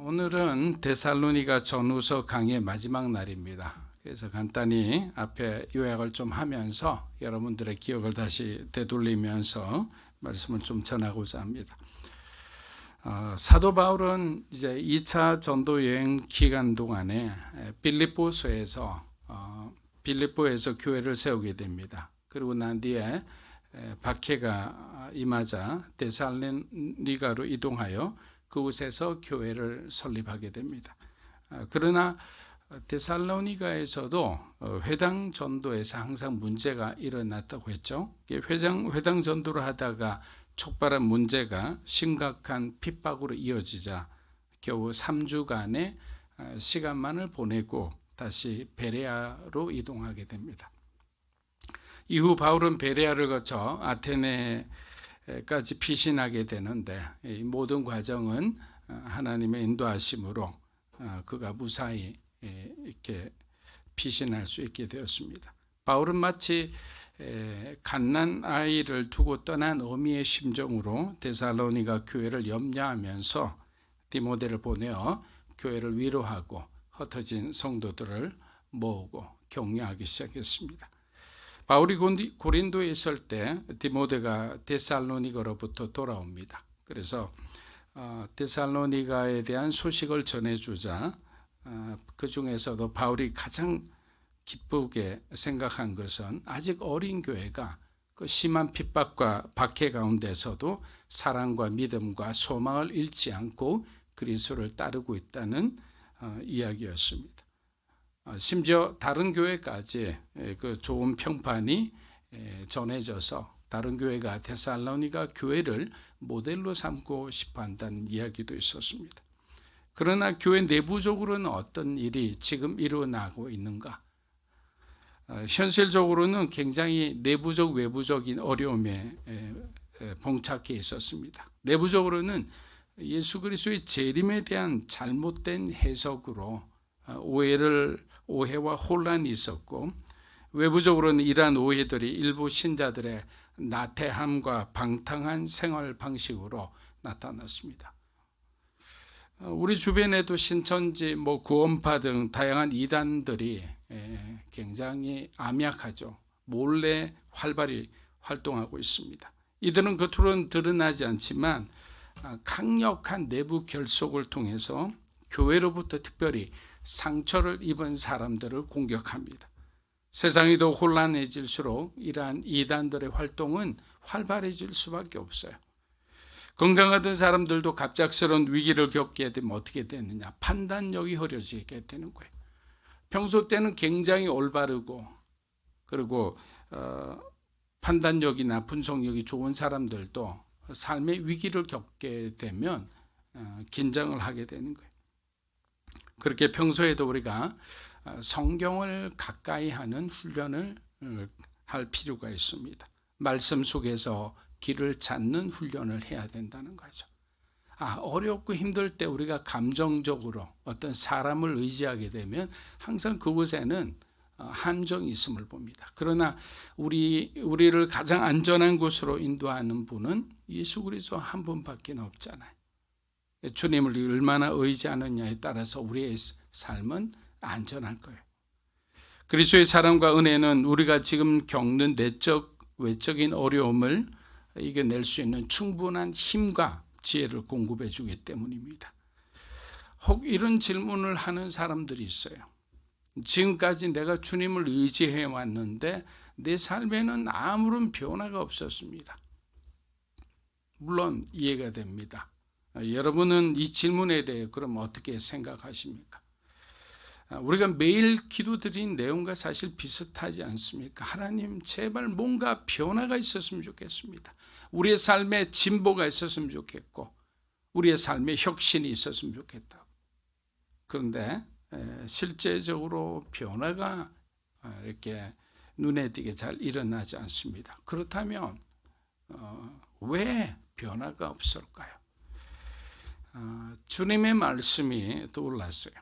오늘은 데살로니가 전후서 강의 마지막 날입니다. 그래서 간단히 앞에 요약을 좀 하면서 여러분들의 기억을 다시 되돌리면서 말씀을 좀 전하고자 합니다. 사도 바울은 이제 2차 전도 여행 기간 동안에 빌립보에서 교회를 세우게 됩니다. 그리고 난 뒤에 박해가 임하자 데살로니가로 이동하여 그곳에서 교회를 설립하게 됩니다. 그러나 데살로니가에서도 회당 전도에서 항상 문제가 일어났다고 했죠. 회당 전도를 하다가 촉발한 문제가 심각한 핍박으로 이어지자 겨우 3주간의 시간만을 보내고 다시 베레아로 이동하게 됩니다. 이후 바울은 베레아를 거쳐 아테네까지 피신하게 되는데 이 모든 과정은 하나님의 인도하심으로 그가 무사히 이렇게 피신할 수 있게 되었습니다. 바울은 마치 갓난 아이를 두고 떠난 어미의 심정으로 데살로니가 교회를 염려하면서 디모데를 보내어 교회를 위로하고 흩어진 성도들을 모으고 격려하기 시작했습니다. 바울이 고린도에 있을 때 디모데가 데살로니가로부터 돌아옵니다. 그래서 데살로니가에 대한 소식을 전해주자 그 중에서도 바울이 가장 기쁘게 생각한 것은 아직 어린 교회가 그 심한 핍박과 박해 가운데서도 사랑과 믿음과 소망을 잃지 않고 그리스도를 따르고 있다는 이야기였습니다. 심지어 다른 교회까지 그 좋은 평판이 전해져서 다른 교회가 데살로니가 교회를 모델로 삼고 싶어 한다는 이야기도 있었습니다. 그러나 교회 내부적으로는 어떤 일이 지금 일어나고 있는가? 현실적으로는 굉장히 내부적 외부적인 어려움에 봉착해 있었습니다. 내부적으로는 예수 그리스도의 재림에 대한 잘못된 해석으로 오해와 혼란이 있었고, 외부적으로는 이러한 오해들이 일부 신자들의 나태함과 방탕한 생활 방식으로 나타났습니다. 우리 주변에도 신천지, 구원파 등 다양한 이단들이 굉장히 암약하죠. 몰래 활발히 활동하고 있습니다. 이들은 겉으로는 드러나지 않지만 강력한 내부 결속을 통해서 교회로부터 특별히 상처를 입은 사람들을 공격합니다. 세상이 더 혼란해질수록 이러한 이단들의 활동은 활발해질 수밖에 없어요. 건강하던 사람들도 갑작스러운 위기를 겪게 되면 어떻게 되느냐? 판단력이 흐려지게 되는 거예요. 평소 때는 굉장히 올바르고 그리고 판단력이나 분석력이 좋은 사람들도 삶의 위기를 겪게 되면 긴장을 하게 되는 거예요. 그렇게 평소에도 우리가 성경을 가까이 하는 훈련을 할 필요가 있습니다. 말씀 속에서 길을 찾는 훈련을 해야 된다는 거죠. 어렵고 힘들 때 우리가 감정적으로 어떤 사람을 의지하게 되면 항상 그곳에는 함정이 있음을 봅니다. 그러나 우리를 가장 안전한 곳으로 인도하는 분은 예수 그리스도 한 분밖에 없잖아요. 주님을 얼마나 의지하느냐에 따라서 우리의 삶은 안전할 거예요. 그리스도의 사랑과 은혜는 우리가 지금 겪는 내적, 외적인 어려움을 이겨낼 수 있는 충분한 힘과 지혜를 공급해 주기 때문입니다. 혹 이런 질문을 하는 사람들이 있어요. 지금까지 내가 주님을 의지해 왔는데 내 삶에는 아무런 변화가 없었습니다. 물론 이해가 됩니다. 여러분은 이 질문에 대해 그럼 어떻게 생각하십니까? 우리가 매일 기도드린 내용과 사실 비슷하지 않습니까? 하나님 제발 뭔가 변화가 있었으면 좋겠습니다. 우리의 삶에 진보가 있었으면 좋겠고 우리의 삶에 혁신이 있었으면 좋겠다. 그런데 실제적으로 변화가 이렇게 눈에 띄게 잘 일어나지 않습니다. 그렇다면 왜 변화가 없을까요? 주님의 말씀이 떠올랐어요.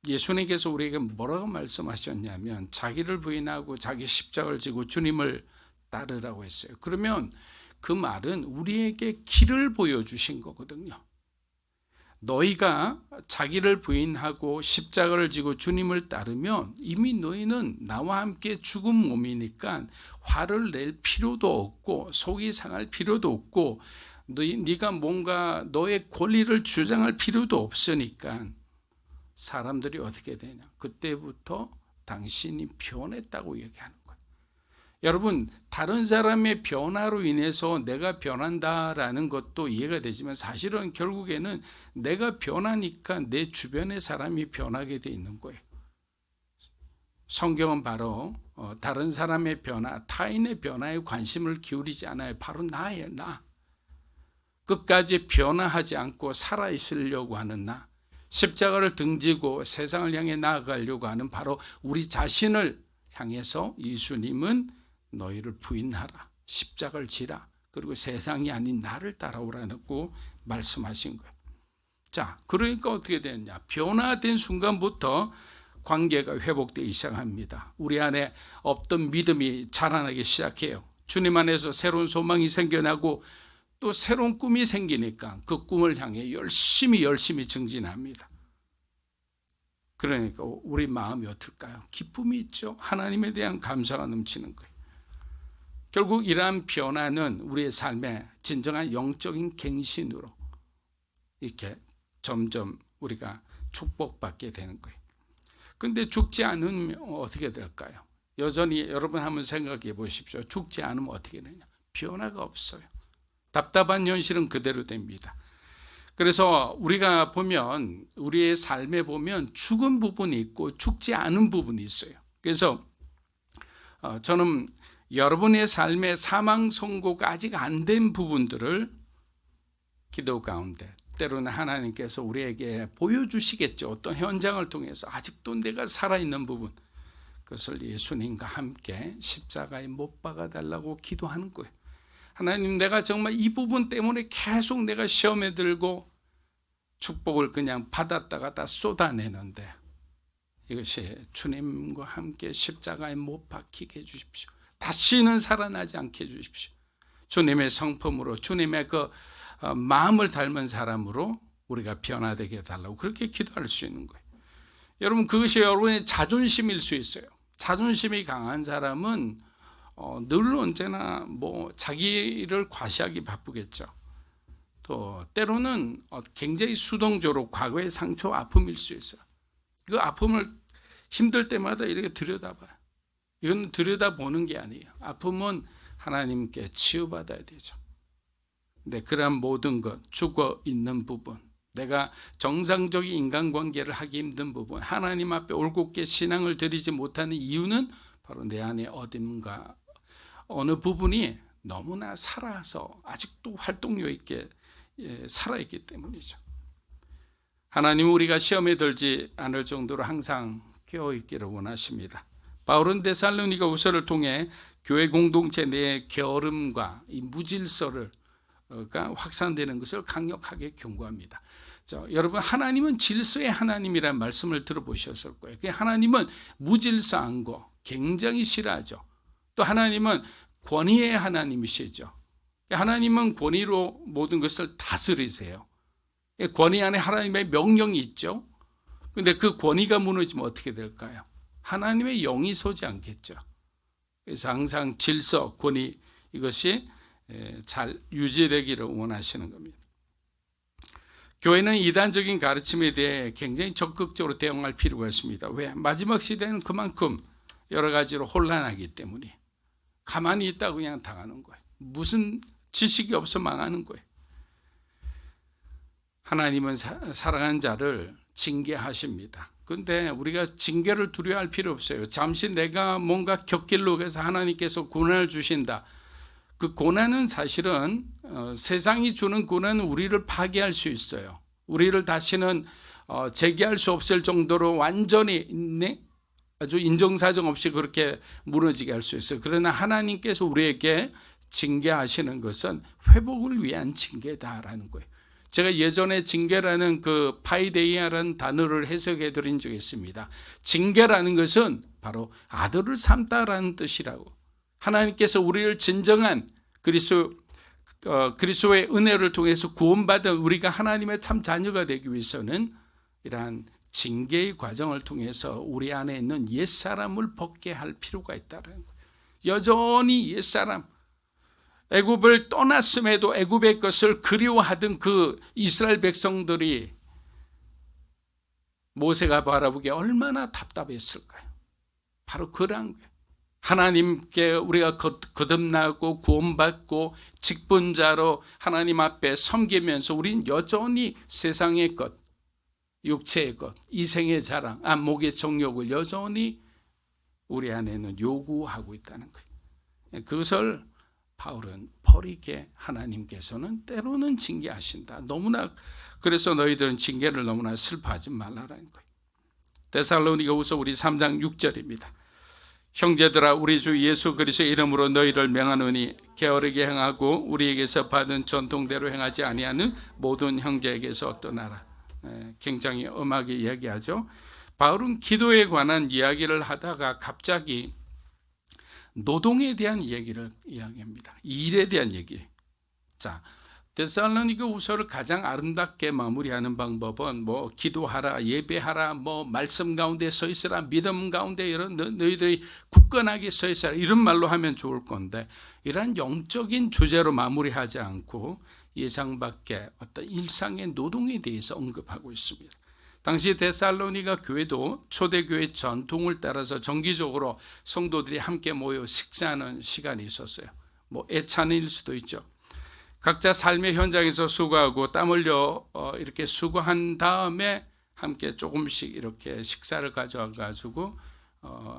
예수님께서 우리에게 뭐라고 말씀하셨냐면 자기를 부인하고 자기 십자가를 지고 주님을 따르라고 했어요. 그러면 그 말은 우리에게 길을 보여주신 거거든요. 너희가 자기를 부인하고 십자가를 지고 주님을 따르면 이미 너희는 나와 함께 죽은 몸이니까 화를 낼 필요도 없고 속이 상할 필요도 없고 네가 뭔가 너의 권리를 주장할 필요도 없으니까 사람들이 어떻게 되냐? 그때부터 당신이 변했다고 얘기하는 거예요. 여러분, 다른 사람의 변화로 인해서 내가 변한다라는 것도 이해가 되지만 사실은 결국에는 내가 변하니까 내 주변의 사람이 변하게 돼 있는 거예요. 성경은 바로 다른 사람의 변화, 타인의 변화에 관심을 기울이지 않아요. 바로 나예요, 나. 끝까지 변화하지 않고 살아있으려고 하는 나. 십자가를 등지고 세상을 향해 나아가려고 하는 바로 우리 자신을 향해서 예수님은 너희를 부인하라, 십자가를 지라, 그리고 세상이 아닌 나를 따라오라고 말씀하신 거예요. 자, 그러니까 어떻게 되느냐? 변화된 순간부터 관계가 회복되기 시작합니다. 우리 안에 없던 믿음이 자라나기 시작해요. 주님 안에서 새로운 소망이 생겨나고 또 새로운 꿈이 생기니까 그 꿈을 향해 열심히 증진합니다. 그러니까 우리 마음이 어떨까요? 기쁨이 있죠. 하나님에 대한 감사가 넘치는 거예요. 결국 이러한 변화는 우리의 삶에 진정한 영적인 갱신으로 이렇게 점점 우리가 축복받게 되는 거예요. 그런데 죽지 않으면 어떻게 될까요? 여전히 여러분 한번 생각해 보십시오. 죽지 않으면 어떻게 되냐? 변화가 없어요. 답답한 현실은 그대로 됩니다. 그래서 우리가 보면 우리의 삶에 보면 죽은 부분이 있고 죽지 않은 부분이 있어요. 그래서 저는 여러분의 삶의 사망 선고가 아직 안 된 부분들을 기도 가운데 때로는 하나님께서 우리에게 보여주시겠죠. 어떤 현장을 통해서 아직도 내가 살아있는 부분, 그것을 예수님과 함께 십자가에 못 박아달라고 기도하는 거예요. 하나님, 내가 정말 이 부분 때문에 계속 내가 시험에 들고 축복을 그냥 받았다가 다 쏟아내는데 이것이 주님과 함께 십자가에 못 박히게 해주십시오. 다시는 살아나지 않게 해주십시오. 주님의 성품으로, 주님의 그 마음을 닮은 사람으로 우리가 변화되게 해달라고 그렇게 기도할 수 있는 거예요. 여러분, 그것이 여러분의 자존심일 수 있어요. 자존심이 강한 사람은 늘 언제나 자기를 과시하기 바쁘겠죠. 또 때로는 굉장히 수동적으로 과거의 상처와 아픔일 수 있어요. 그 아픔을 힘들 때마다 이렇게 들여다봐요. 이건 들여다보는 게 아니에요. 아픔은 하나님께 치유받아야 되죠. 근데 그러한 모든 것, 죽어 있는 부분, 내가 정상적인 인간관계를 하기 힘든 부분, 하나님 앞에 올곧게 신앙을 드리지 못하는 이유는 바로 내 안에 어딘가 어느 부분이 너무나 살아서 아직도 활동력 있게 살아있기 때문이죠. 하나님은 우리가 시험에 들지 않을 정도로 항상 깨어있기를 원하십니다. 바울은 데살로니가 후서를 통해 교회 공동체 내의 게으름과 이 무질서가 확산되는 것을 강력하게 경고합니다. 여러분, 하나님은 질서의 하나님이라는 말씀을 들어보셨을 거예요. 하나님은 무질서한 거 굉장히 싫어하죠. 또 하나님은 권위의 하나님이시죠. 하나님은 권위로 모든 것을 다스리세요. 권위 안에 하나님의 명령이 있죠. 그런데 그 권위가 무너지면 어떻게 될까요? 하나님의 영이 서지 않겠죠. 그래서 항상 질서, 권위 이것이 잘 유지되기를 원하시는 겁니다. 교회는 이단적인 가르침에 대해 굉장히 적극적으로 대응할 필요가 있습니다. 왜? 마지막 시대는 그만큼 여러 가지로 혼란하기 때문에 가만히 있다고 그냥 당하는 거예요. 무슨 지식이 없어 망하는 거예요. 하나님은 사랑하는 자를 징계하십니다. 그런데 우리가 징계를 두려워할 필요 없어요. 잠시 내가 뭔가 곁길로 가서 하나님께서 고난을 주신다. 그 고난은 사실은 세상이 주는 고난은 우리를 파괴할 수 있어요. 우리를 다시는 재기할 수 없을 정도로 완전히 아주 인정사정 없이 그렇게 무너지게 할 수 있어요. 그러나 하나님께서 우리에게 징계하시는 것은 회복을 위한 징계다라는 거예요. 제가 예전에 징계라는 그 파이데이아라는 단어를 해석해 드린 적이 있습니다. 징계라는 것은 바로 아들을 삼다라는 뜻이라고. 하나님께서 우리를 진정한 그리스도 그리스도의 은혜를 통해서 구원받은 우리가 하나님의 참 자녀가 되기 위해서는 이러한 징계의 과정을 통해서 우리 안에 있는 옛사람을 벗게 할 필요가 있다는 거예요. 여전히 옛사람, 애굽을 떠났음에도 애굽의 것을 그리워하던 그 이스라엘 백성들이 모세가 바라보기에 얼마나 답답했을까요? 바로 그런 거예요. 하나님께 우리가 거듭나고 구원받고 직분자로 하나님 앞에 섬기면서 우린 여전히 세상의 것, 육체의 것, 이생의 자랑, 안목의 정욕을 여전히 우리 안에는 요구하고 있다는 거예요. 그것을 바울은 버리게 하나님께서는 때로는 징계하신다. 너무나 그래서 너희들은 징계를 너무나 슬퍼하지 말라라는 거예요. 데살로니가후서 우리 3장 6절입니다. 형제들아 우리 주 예수 그리스도의 이름으로 너희를 명하노니 게으르게 행하고 우리에게서 받은 전통대로 행하지 아니하는 모든 형제에게서 떠나라. 굉장히 엄하게 이야기하죠. 바울은 기도에 관한 이야기를 하다가 갑자기 노동에 대한 얘기를 이야기합니다. 일에 대한 얘기. 자, 데살로니가 후서를 가장 아름답게 마무리하는 방법은 뭐 기도하라, 예배하라, 뭐 말씀 가운데 서 있으라, 믿음 가운데 이런 너희들이 굳건하게 서 있으라 이런 말로 하면 좋을 건데 이런 영적인 주제로 마무리하지 않고 예상 밖의 어떤 일상의 노동에 대해서 언급하고 있습니다. 당시 데살로니가 교회도 초대교회 전통을 따라서 정기적으로 성도들이 함께 모여 식사하는 시간이 있었어요. 뭐 애찬일 수도 있죠. 각자 삶의 현장에서 수고하고 땀 흘려 이렇게 수고한 다음에 함께 조금씩 이렇게 식사를 가져와 가지고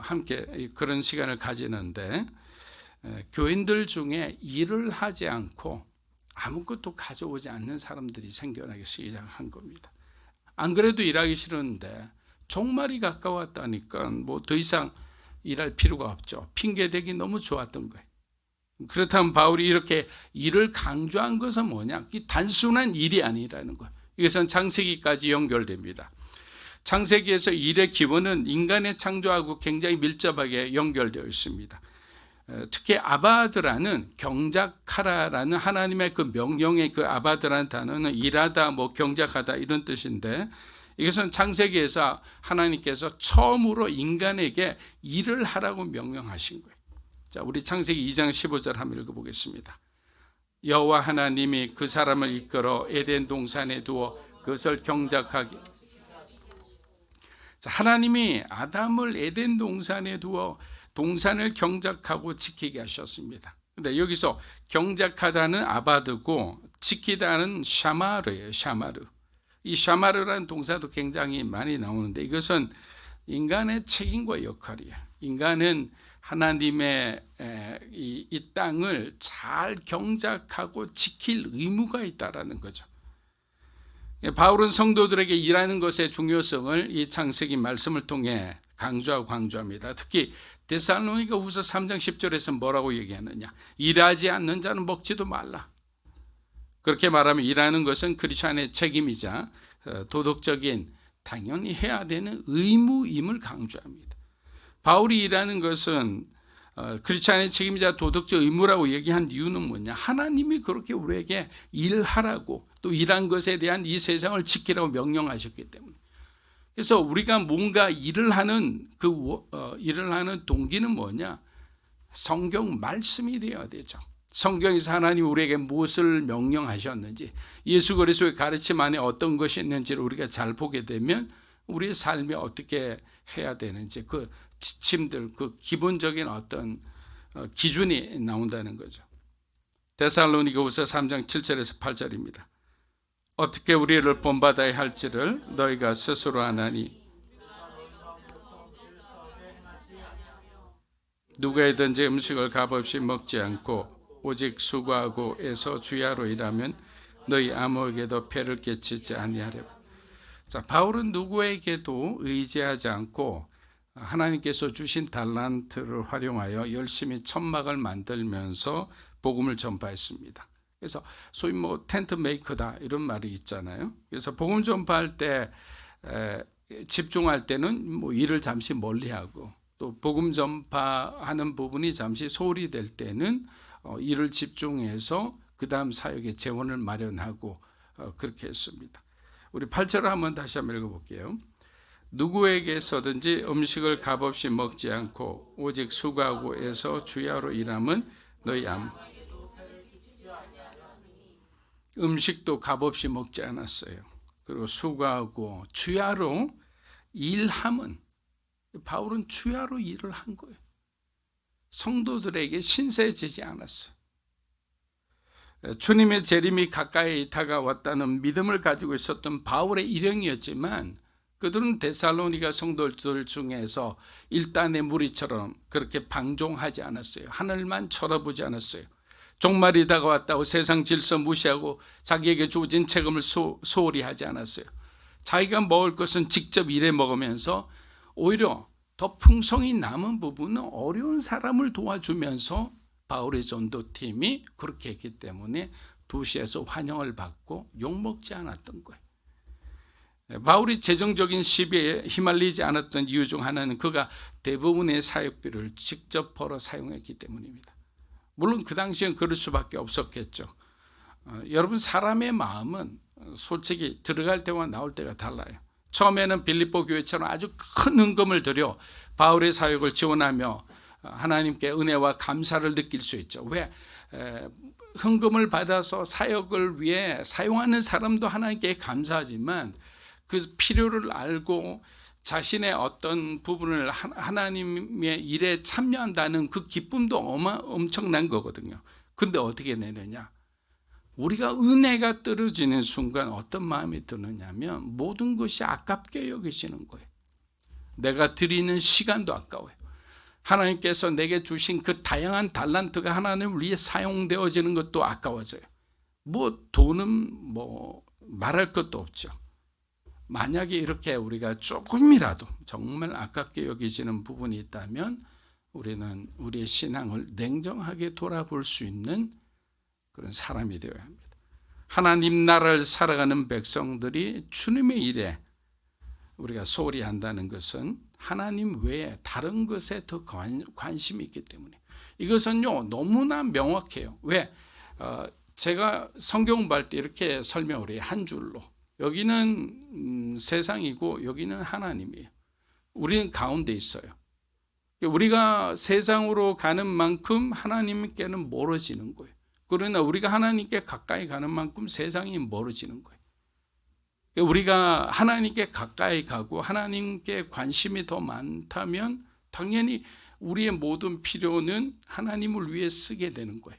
함께 그런 시간을 가지는데 교인들 중에 일을 하지 않고 아무것도 가져오지 않는 사람들이 생겨나기 시작한 겁니다. 안 그래도 일하기 싫었는데 종말이 가까웠다니까 뭐 더 이상 일할 필요가 없죠. 핑계대기 너무 좋았던 거예요. 그렇다면 바울이 이렇게 일을 강조한 것은 뭐냐? 단순한 일이 아니라는 거예요. 이것은 창세기까지 연결됩니다. 창세기에서 일의 기원은 인간의 창조하고 굉장히 밀접하게 연결되어 있습니다. 특히 아바드라는 경작하라라는 하나님의 그 명령의 그 아바드라는 단어는 일하다, 뭐 경작하다 이런 뜻인데 이것은 창세기에서 하나님께서 처음으로 인간에게 일을 하라고 명령하신 거예요. 자, 우리 창세기 2장 15절 한번 읽어보겠습니다. 여호와 하나님이 그 사람을 이끌어 에덴 동산에 두어 그것을 경작하게. 자, 하나님이 아담을 에덴 동산에 두어 동산을 경작하고 지키게 하셨습니다. 근데 여기서 경작하다는 아바드고 지키다는 샤마르예요. 샤마르. 이 샤마르라는 동사도 굉장히 많이 나오는데 이것은 인간의 책임과 역할이에요. 인간은 하나님의 이 땅을 잘 경작하고 지킬 의무가 있다라는 거죠. 바울은 성도들에게 일하는 것의 중요성을 이 창세기 말씀을 통해 강조합니다. 특히 데살로니가 후서 3장 10절에서 뭐라고 얘기하느냐? 일하지 않는 자는 먹지도 말라. 그렇게 말하면 일하는 것은 크리스천의 책임이자 도덕적인 당연히 해야 되는 의무임을 강조합니다. 바울이 일하는 것은 크리스천의 책임이자 도덕적 의무라고 얘기한 이유는 뭐냐? 하나님이 그렇게 우리에게 일하라고 또 일한 것에 대한 이 세상을 지키라고 명령하셨기 때문에. 그래서 우리가 뭔가 일을 하는 일을 하는 동기는 뭐냐? 성경 말씀이 되어야 되죠. 성경에서 하나님 우리에게 무엇을 명령하셨는지, 예수 그리스도의 가르침 안에 어떤 것이 있는지를 우리가 잘 보게 되면 우리의 삶이 어떻게 해야 되는지 그 지침들, 그 기본적인 어떤 기준이 나온다는 거죠. 데살로니가후서 3장 7절에서 8절입니다. 어떻게 우리를 본받아야 할지를 너희가 스스로 아나니 누구에든지 음식을 값없이 먹지 않고 오직 수고하고 애써 주야로 일하면 너희 아무에게도 폐를 끼치지 아니하려. 자, 바울은 누구에게도 의지하지 않고 하나님께서 주신 달란트를 활용하여 열심히 천막을 만들면서 복음을 전파했습니다. 그래서 소위 뭐 텐트 메이커다 이런 말이 있잖아요. 그래서 복음 전파할 때 집중할 때는 뭐 일을 잠시 멀리하고 또 복음 전파하는 부분이 잠시 소홀히 될 때는 일을 집중해서 그 다음 사역에 재원을 마련하고 그렇게 했습니다. 우리 8절을 한번 다시 한번 읽어볼게요. 누구에게서든지 음식을 값없이 먹지 않고 오직 수고하고 애써 주야로 일함은 너희 음식도 값없이 먹지 않았어요. 그리고 수고하고 주야로 일함은, 바울은 주야로 일을 한 거예요. 성도들에게 신세지지 않았어요. 주님의 재림이 가까이 다가왔다는 믿음을 가지고 있었던 바울의 일행이었지만 그들은 데살로니가 성도들 중에서 일단의 무리처럼 그렇게 방종하지 않았어요. 하늘만 쳐다보지 않았어요. 종말이 다가왔다고 세상 질서 무시하고 자기에게 주어진 책임을 소홀히 하지 않았어요. 자기가 먹을 것은 직접 일해 먹으면서 오히려 더 풍성히 남은 부분은 어려운 사람을 도와주면서 바울의 전도팀이 그렇게 했기 때문에 도시에서 환영을 받고 욕먹지 않았던 거예요. 바울이 재정적인 시비에 휘말리지 않았던 이유 중 하나는 그가 대부분의 사역비를 직접 벌어 사용했기 때문입니다. 물론 그 당시엔 그럴 수밖에 없었겠죠. 여러분, 사람의 마음은 솔직히 들어갈 때와 나올 때가 달라요. 처음에는 빌립보 교회처럼 아주 큰 헌금을 들여 바울의 사역을 지원하며 하나님께 은혜와 감사를 느낄 수 있죠. 왜? 헌금을 받아서 사역을 위해 사용하는 사람도 하나님께 감사하지만 그 필요를 알고 자신의 어떤 부분을 하나님의 일에 참여한다는 그 기쁨도 엄청난 거거든요. 그런데 어떻게 내느냐? 우리가 은혜가 떨어지는 순간 어떤 마음이 드느냐면 모든 것이 아깝게 여기시는 거예요. 내가 드리는 시간도 아까워요. 하나님께서 내게 주신 그 다양한 달란트가 하나님을 위해 사용되어지는 것도 아까워져요. 돈은 말할 것도 없죠. 만약에 이렇게 우리가 조금이라도 정말 아깝게 여기지는 부분이 있다면 우리는 우리의 신앙을 냉정하게 돌아볼 수 있는 그런 사람이 되어야 합니다. 하나님 나라를 살아가는 백성들이 주님의 일에 우리가 소홀히 한다는 것은 하나님 외에 다른 것에 더 관심이 있기 때문에, 이것은요 너무나 명확해요. 왜? 제가 성경 공부할 때 이렇게 설명을 해요. 한 줄로. 여기는 세상이고 여기는 하나님이에요. 우리는 가운데 있어요. 우리가 세상으로 가는 만큼 하나님께는 멀어지는 거예요. 그러나 우리가 하나님께 가까이 가는 만큼 세상이 멀어지는 거예요. 우리가 하나님께 가까이 가고 하나님께 관심이 더 많다면 당연히 우리의 모든 필요는 하나님을 위해 쓰게 되는 거예요.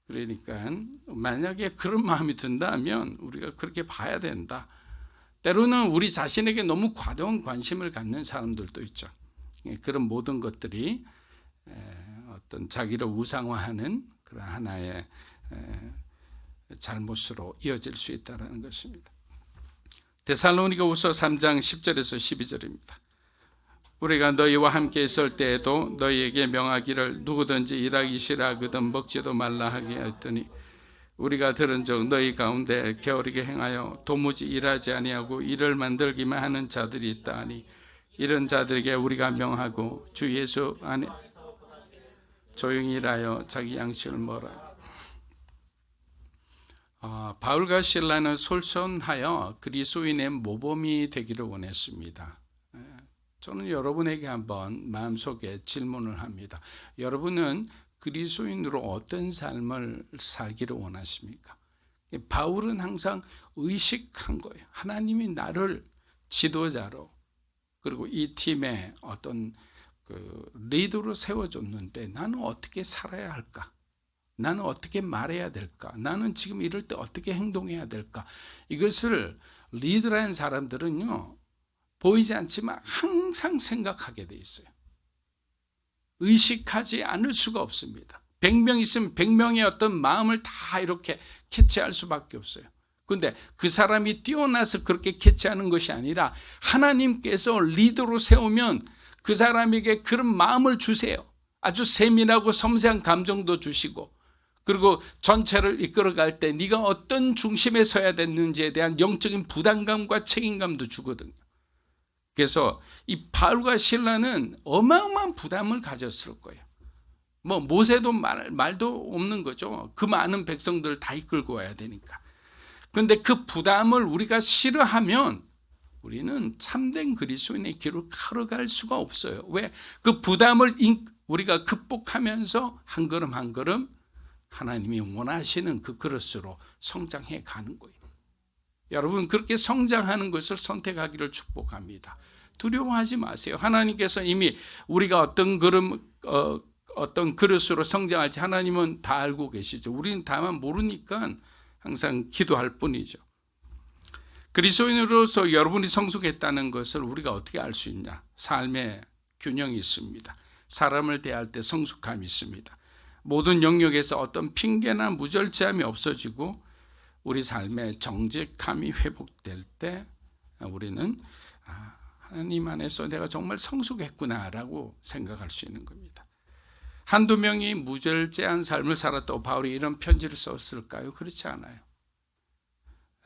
그러니까 만약에 그런 마음이 든다면 우리가 그렇게 봐야 된다. 때로는 우리 자신에게 너무 과도한 관심을 갖는 사람들도 있죠. 그런 모든 것들이 어떤 자기를 우상화하는 그런 하나의 잘못으로 이어질 수 있다는 것입니다. 데살로니가후서 3장 10절에서 12절입니다. 우리가 너희와 함께 있을 때에도 너희에게 명하기를 누구든지 일하기 싫어하거든 먹지도 말라 하게 했더니 우리가 들은 적 너희 가운데 게으르게 행하여 도무지 일하지 아니하고 일을 만들기만 하는 자들이 있다 하니 이런 자들에게 우리가 명하고 주 예수 안에 조용히 일하여 자기 양식을 먹으라. 바울과 실라는 솔선하여 그리스도인의 모범이 되기를 원했습니다. 저는 여러분에게 한번 마음속에 질문을 합니다. 여러분은 그리스도인으로 어떤 삶을 살기를 원하십니까? 바울은 항상 의식한 거예요. 하나님이 나를 지도자로 그리고 이 팀의 어떤 리더로 세워줬는데 나는 어떻게 살아야 할까? 나는 어떻게 말해야 될까? 나는 지금 이럴 때 어떻게 행동해야 될까? 이것을 리더라는 사람들은요 보이지 않지만 항상 생각하게 돼 있어요. 의식하지 않을 수가 없습니다. 100명 있으면 100명의 어떤 마음을 다 이렇게 캐치할 수밖에 없어요. 그런데 그 사람이 뛰어나서 그렇게 캐치하는 것이 아니라 하나님께서 리더로 세우면 그 사람에게 그런 마음을 주세요. 아주 세밀하고 섬세한 감정도 주시고 그리고 전체를 이끌어갈 때 네가 어떤 중심에 서야 됐는지에 대한 영적인 부담감과 책임감도 주거든요. 그래서 이 바울과 실라는 어마어마한 부담을 가졌을 거예요. 뭐 모세도 말도 없는 거죠. 그 많은 백성들 다 이끌고 와야 되니까. 그런데 그 부담을 우리가 싫어하면 우리는 참된 그리스도인의 길을 걸어갈 수가 없어요. 왜? 그 부담을 우리가 극복하면서 한 걸음 한 걸음 하나님이 원하시는 그 그릇으로 성장해 가는 거예요. 여러분, 그렇게 성장하는 것을 선택하기를 축복합니다. 두려워하지 마세요. 하나님께서 이미 우리가 어떤 그릇으로 성장할지 하나님은 다 알고 계시죠. 우리는 다만 모르니까 항상 기도할 뿐이죠. 그리스도인으로서 여러분이 성숙했다는 것을 우리가 어떻게 알 수 있냐? 삶의 균형이 있습니다. 사람을 대할 때 성숙함이 있습니다. 모든 영역에서 어떤 핑계나 무절제함이 없어지고 우리 삶의 정직함이 회복될 때 우리는 하나님 안에서 내가 정말 성숙했구나라고 생각할 수 있는 겁니다. 한두 명이 무절제한 삶을 살았다고 바울이 이런 편지를 썼을까요? 그렇지 않아요.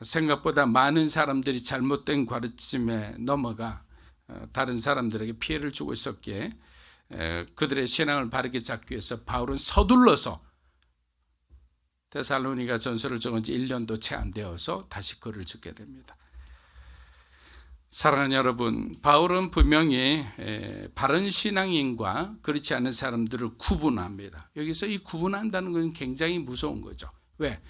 생각보다 많은 사람들이 잘못된 가르침에 넘어가 다른 사람들에게 피해를 주고 있었기에 그들의 신앙을 바르게 잡기 위해서 바울은 서둘러서 데살로니가 전서를 적은 지 1년도 채 안 되어서 다시 글을 적게 됩니다. 사랑하는 여러분, 바울은 분명히 바른 신앙인과 그렇지 않은 사람들을 구분합니다. 여기서 이 구분한다는 것은 굉장히 무서운 거죠. 왜?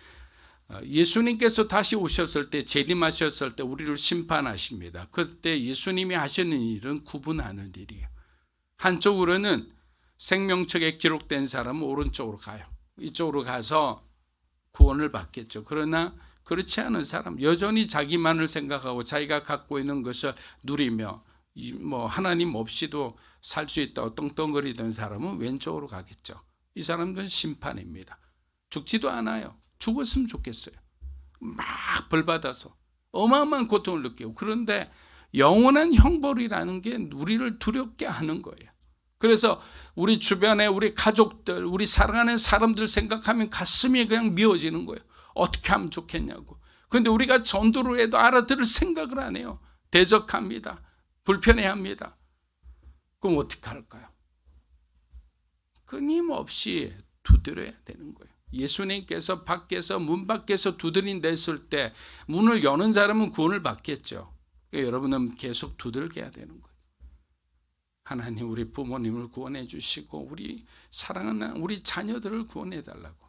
예수님께서 다시 오셨을 때, 재림하셨을 때 우리를 심판하십니다. 그때 예수님이 하시는 일은 구분하는 일이에요. 한쪽으로는 생명책에 기록된 사람은 오른쪽으로 가요. 이쪽으로 가서 구원을 받겠죠. 그러나 그렇지 않은 사람, 여전히 자기만을 생각하고 자기가 갖고 있는 것을 누리며 하나님 없이도 살 수 있다고 떵떵거리던 사람은 왼쪽으로 가겠죠. 이 사람들은 심판입니다. 죽지도 않아요. 죽었으면 좋겠어요. 막 벌받아서 어마어마한 고통을 느끼고, 그런데 영원한 형벌이라는 게 우리를 두렵게 하는 거예요. 그래서 우리 주변에 우리 가족들, 우리 사랑하는 사람들 생각하면 가슴이 그냥 미어지는 거예요. 어떻게 하면 좋겠냐고. 그런데 우리가 전도를 해도 알아들을 생각을 안 해요. 대적합니다. 불편해합니다. 그럼 어떻게 할까요? 끊임없이 두드려야 되는 거예요. 예수님께서 밖에서, 문 밖에서 두드린댔을 때 문을 여는 사람은 구원을 받겠죠. 그러니까 여러분은 계속 두들겨야 되는 거예요. 하나님, 우리 부모님을 구원해 주시고 우리 사랑하는 우리 자녀들을 구원해 달라고.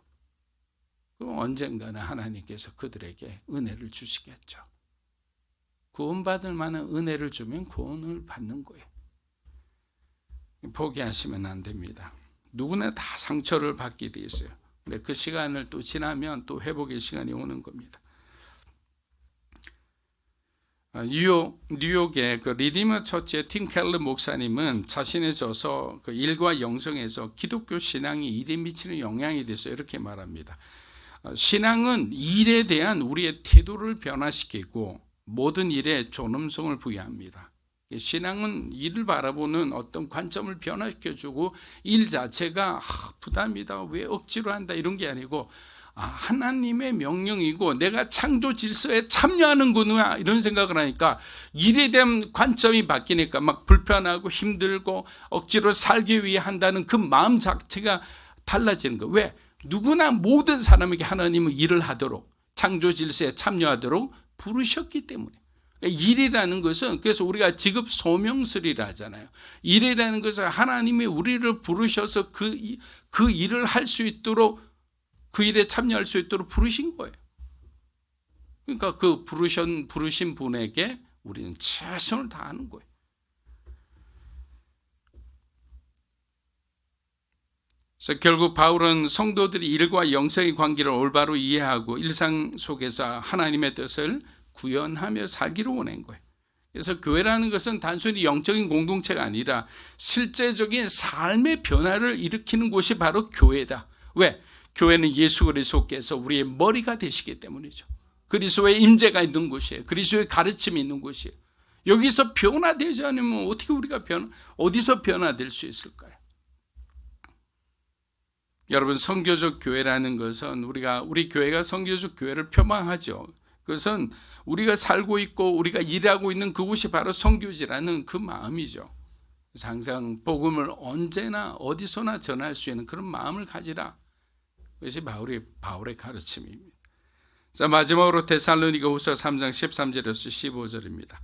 그럼 언젠가는 하나님께서 그들에게 은혜를 주시겠죠. 구원받을 만한 은혜를 주면 구원을 받는 거예요. 포기하시면 안 됩니다. 누구나 다 상처를 받게 돼 있어요. 근데 그 시간을 또 지나면 또 회복의 시간이 오는 겁니다. 뉴욕의 그 리디머 처치의 팀 켈러 목사님은 자신의 저서 그 일과 영성에서 기독교 신앙이 일에 미치는 영향에 대해서 이렇게 말합니다. 신앙은 일에 대한 우리의 태도를 변화시키고 모든 일에 존엄성을 부여합니다. 신앙은 일을 바라보는 어떤 관점을 변화시켜주고, 일 자체가 부담이다, 왜 억지로 한다 이런 게 아니고 하나님의 명령이고 내가 창조 질서에 참여하는구나 이런 생각을 하니까 일에 대한 관점이 바뀌니까 막 불편하고 힘들고 억지로 살기 위해 한다는 그 마음 자체가 달라지는 거예요. 왜? 누구나 모든 사람에게 하나님은 일을 하도록, 창조 질서에 참여하도록 부르셨기 때문에. 일이라는 것은, 그래서 우리가 직업 소명설이라 하잖아요. 일이라는 것은 하나님이 우리를 부르셔서 그 일을 할 수 있도록, 그 일에 참여할 수 있도록 부르신 거예요. 그러니까 그 부르신 분에게 우리는 최선을 다하는 거예요. 그래서 결국 바울은 성도들이 일과 영성의 관계를 올바로 이해하고 일상 속에서 하나님의 뜻을 구현하며 살기를 원한 거예요. 그래서 교회라는 것은 단순히 영적인 공동체가 아니라 실제적인 삶의 변화를 일으키는 곳이 바로 교회다. 왜? 교회는 예수 그리스도께서 우리의 머리가 되시기 때문이죠. 그리스도의 임재가 있는 곳이에요. 그리스도의 가르침이 있는 곳이에요. 여기서 변화되지 않으면 어떻게 우리가 어디서 변화될 수 있을까요? 여러분, 선교적 교회라는 것은 우리 교회가 선교적 교회를 표방하죠. 그것은 우리가 살고 있고 우리가 일하고 있는 그곳이 바로 선교지라는 그 마음이죠. 항상 복음을 언제나 어디서나 전할 수 있는 그런 마음을 가지라. 그것이 바울의 가르침입니다. 자, 마지막으로 데살로니가후서 3장 13절에서 15절입니다.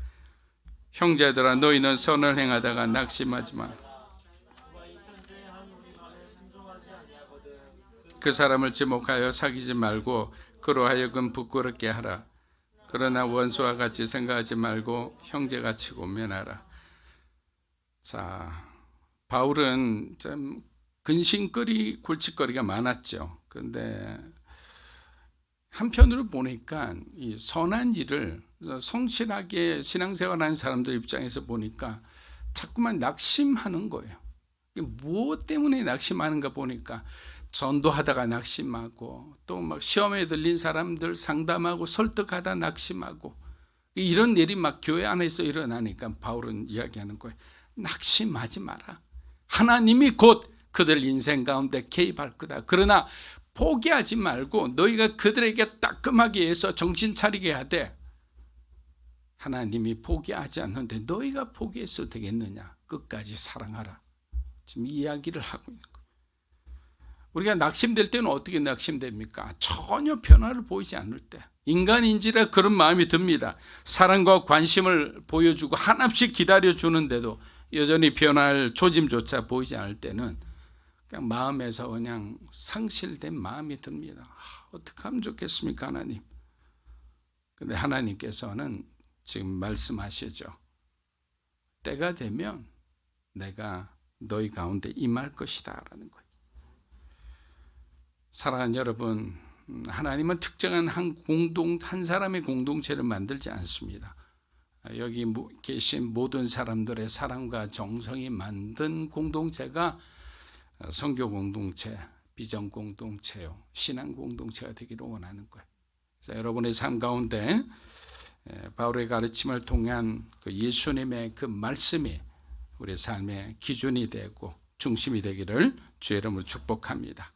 형제들아 너희는 선을 행하다가 낙심하지 마. 그 사람을 지목하여 사귀지 말고 그로 하여금 부끄럽게 하라. 그러나 원수와 같이 생각하지 말고 형제같이 고면하라. 자, 바울은 좀 근심거리, 골칫거리가 많았죠. 그런데 한편으로 보니까 이 선한 일을 성실하게 신앙생활하는 사람들 입장에서 보니까 자꾸만 낙심하는 거예요. 무엇 때문에 낙심하는가 보니까 전도하다가 낙심하고 또 막 시험에 들린 사람들 상담하고 설득하다 낙심하고 이런 일이 막 교회 안에서 일어나니까 바울은 이야기하는 거예요. 낙심하지 마라. 하나님이 곧 그들 인생 가운데 개입할 거다. 그러나 포기하지 말고 너희가 그들에게 따끔하게 해서 정신 차리게 하되 하나님이 포기하지 않는데 너희가 포기해서 되겠느냐. 끝까지 사랑하라. 지금 이야기를 하고 있는 거예요. 우리가 낙심될 때는 어떻게 낙심됩니까? 전혀 변화를 보이지 않을 때. 인간인지라 그런 마음이 듭니다. 사랑과 관심을 보여주고 한없이 기다려주는데도 여전히 변화할 조짐조차 보이지 않을 때는 그냥 마음에서 그냥 상실된 마음이 듭니다. 어떻게 하면 좋겠습니까, 하나님? 근데 하나님께서는 지금 말씀하시죠. 때가 되면 내가 너희 가운데 임할 것이다 라는 거예요. 사랑하는 여러분, 하나님은 특정한 한 사람의 공동체를 만들지 않습니다. 여기 계신 모든 사람들의 사랑과 정성이 만든 공동체가 선교 공동체, 비전 공동체요, 신앙 공동체가 되기를 원하는 거예요. 그래서 여러분의 삶 가운데 바울의 가르침을 통한 그 예수님의 그 말씀이 우리 삶의 기준이 되고 중심이 되기를 주의 이름으로 축복합니다.